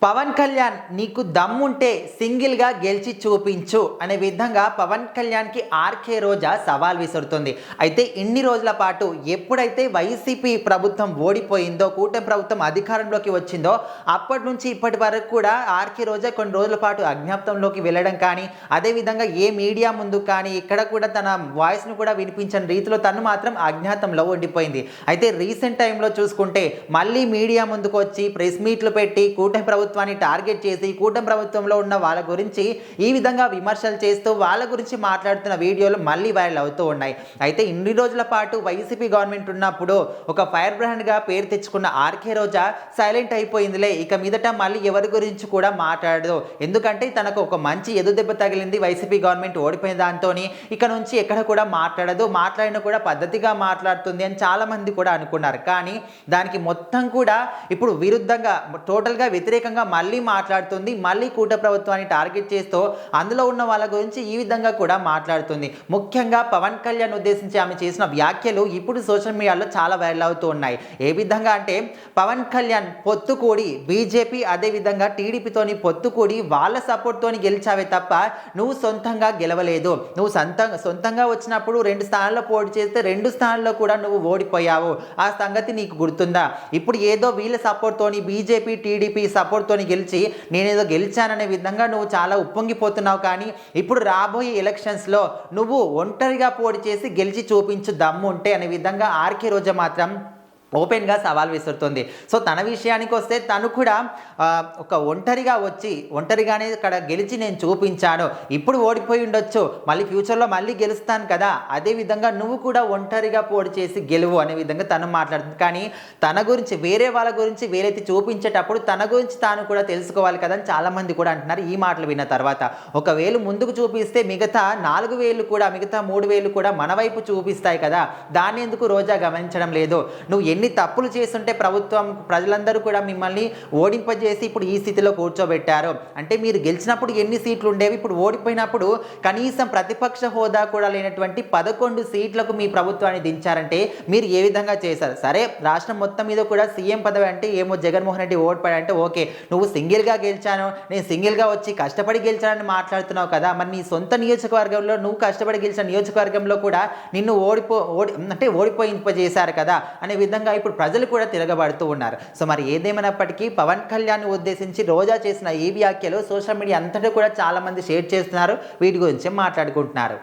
పవన్ కళ్యాణ్ నీకు దమ్ముంటే సింగిల్గా గెలిచి చూపించు అనే విధంగా పవన్ కళ్యాణ్కి ఆర్కే రోజా సవాల్ విసురుతుంది. అయితే ఇన్ని రోజుల పాటు ఎప్పుడైతే వైసీపీ ప్రభుత్వం ఓడిపోయిందో, కూటమి ప్రభుత్వం అధికారంలోకి వచ్చిందో అప్పటి నుంచి ఇప్పటి వరకు కూడా ఆర్కే రోజా కొన్ని రోజుల పాటు అజ్ఞాతంలోకి వెళ్ళడం కానీ, అదేవిధంగా ఏ మీడియా ముందు కానీ ఇక్కడ కూడా తన వాయిస్ను కూడా వినిపించని రీతిలో తను మాత్రం అజ్ఞాతంలో ఉండిపోయింది. అయితే రీసెంట్ టైంలో చూసుకుంటే మళ్ళీ మీడియా ముందుకు వచ్చి ప్రెస్ మీట్లు పెట్టి కూటమి ప్రభుత్వాన్ని టార్గెట్ చేసి కూటమి ప్రభుత్వంలో ఉన్న వాళ్ళ గురించి ఈ విధంగా విమర్శలు చేస్తూ వాళ్ళ గురించి మాట్లాడుతున్న వీడియోలు మళ్ళీ వైరల్ అవుతూ ఉన్నాయి. అయితే ఇన్ని రోజుల పాటు వైసీపీ గవర్నమెంట్ ఉన్నప్పుడు ఒక ఫైర్ బ్రాండ్గా పేరు తెచ్చుకున్న ఆర్కే రోజా సైలెంట్ అయిపోయిందిలే, ఇక మీదట మళ్ళీ ఎవరి గురించి కూడా మాట్లాడదు. ఎందుకంటే తనకు ఒక మంచి ఎదుదెబ్బ తగిలింది వైసీపీ గవర్నమెంట్ ఓడిపోయిన దాంతో, ఇక నుంచి ఎక్కడ కూడా మాట్లాడదు, మాట్లాడినా కూడా పద్ధతిగా మాట్లాడుతుంది అని చాలామంది కూడా అనుకున్నారు. కానీ దానికి మొత్తం కూడా ఇప్పుడు విరుద్ధంగా టోటల్గా వ్యతిరేకంగా మళ్ళీ మాట్లాడుతుంది. మళ్ళీ కూట ప్రభుత్వాన్ని టార్గెట్ చేస్తూ అందులో ఉన్న వాళ్ళ గురించి ఈ విధంగా కూడా మాట్లాడుతుంది. ముఖ్యంగా పవన్ కళ్యాణ్ ఉద్దేశించి ఆమె చేసిన వ్యాఖ్యలు ఇప్పుడు సోషల్ మీడియాలో చాలా వైరల్ అవుతూ ఉన్నాయి. ఏ విధంగా అంటే పవన్ కళ్యాణ్ పొత్తుకూడి బీజేపీ అదేవిధంగా టీడీపీతోని పొత్తుకూడి వాళ్ళ సపోర్ట్తోని గెలిచావే తప్ప నువ్వు సొంతంగా గెలవలేదు. నువ్వు సొంతంగా వచ్చినప్పుడు 2 స్థానాల్లో పోటీ చేస్తే 2 స్థానాల్లో కూడా నువ్వు ఓడిపోయావు. ఆ సంగతి నీకు గుర్తుందా? ఇప్పుడు ఏదో వీళ్ళ సపోర్ట్తోని బీజేపీ టీడీపీ సపోర్ట్తోని గెలిచి నేనేదో గెలిచాననే విధంగా నువ్వు చాలా ఉప్పొంగిపోతున్నావు. కానీ ఇప్పుడు రాబోయే ఎలక్షన్స్లో నువ్వు ఒంటరిగా పోటీ చేసి గెలిచి చూపించు దమ్ము ఉంటే అనే విధంగా ఆర్కే రోజా మాత్రం ఓపెన్గా సవాల్ విసురుతుంది. సో తన విషయానికి వస్తే తను కూడా ఒక ఒంటరిగానే ఇక్కడ గెలిచి నేను చూపించాను, ఇప్పుడు ఓడిపోయి ఉండొచ్చు, మళ్ళీ ఫ్యూచర్లో మళ్ళీ గెలుస్తాను కదా, అదేవిధంగా నువ్వు కూడా ఒంటరిగా పోటీ చేసి గెలువు అనే విధంగా తను మాట్లాడుతుంది. కానీ తన గురించి వేరే వాళ్ళ గురించి వేరైతే చూపించేటప్పుడు తన గురించి తాను కూడా తెలుసుకోవాలి కదా అని చాలామంది కూడా అంటున్నారు. ఈ మాటలు విన్న తర్వాత ఒకవేళ ముందుకు చూపిస్తే మిగతా 4 వేలు కూడా మిగతా 3 వేలు కూడా మన వైపు చూపిస్తాయి కదా, దాన్ని ఎందుకు రోజా గమనించడం లేదు? నువ్వు ఎన్ని తప్పులు చేస్తుంటే ప్రజలందరూ కూడా మిమ్మల్ని ఓడింపజేసి ఇప్పుడు ఈ స్థితిలో కూర్చోబెట్టారు అంటే మీరు గెలిచినప్పుడు ఎన్ని సీట్లు ఉండేవి, ఇప్పుడు ఓడిపోయినప్పుడు కనీసం ప్రతిపక్ష హోదా కూడా లేనటువంటి 11 సీట్లకు మీ ప్రభుత్వాన్ని దించారంటే మీరు ఏ విధంగా చేశారు? సరే, రాష్ట్రం మొత్తం మీద కూడా సీఎం పదవి అంటే ఏమో జగన్మోహన్ రెడ్డి ఓడిపోయాడంటే ఓకే, నువ్వు సింగిల్గా గెలిచాను, నేను సింగిల్గా వచ్చి కష్టపడి గెలిచానని మాట్లాడుతున్నావు కదా, మరి నీ సొంత నియోజకవర్గంలో నువ్వు కష్టపడి గెలిచిన నియోజకవర్గంలో కూడా నిన్ను ఓడిపోయింపజేశారు కదా అనే విధంగా ఇప్పుడు ప్రజలు కూడా తిరగబడుతూ ఉన్నారు. సో మరి ఏదేమైనప్పటికీ పవన్ కళ్యాణ్ ఉద్దేశించి రోజా చేసిన ఈ వ్యాఖ్యలు సోషల్ మీడియా అంతటా కూడా చాలా మంది షేర్ చేస్తున్నారు, వీటి గురించి మాట్లాడుకుంటున్నారు.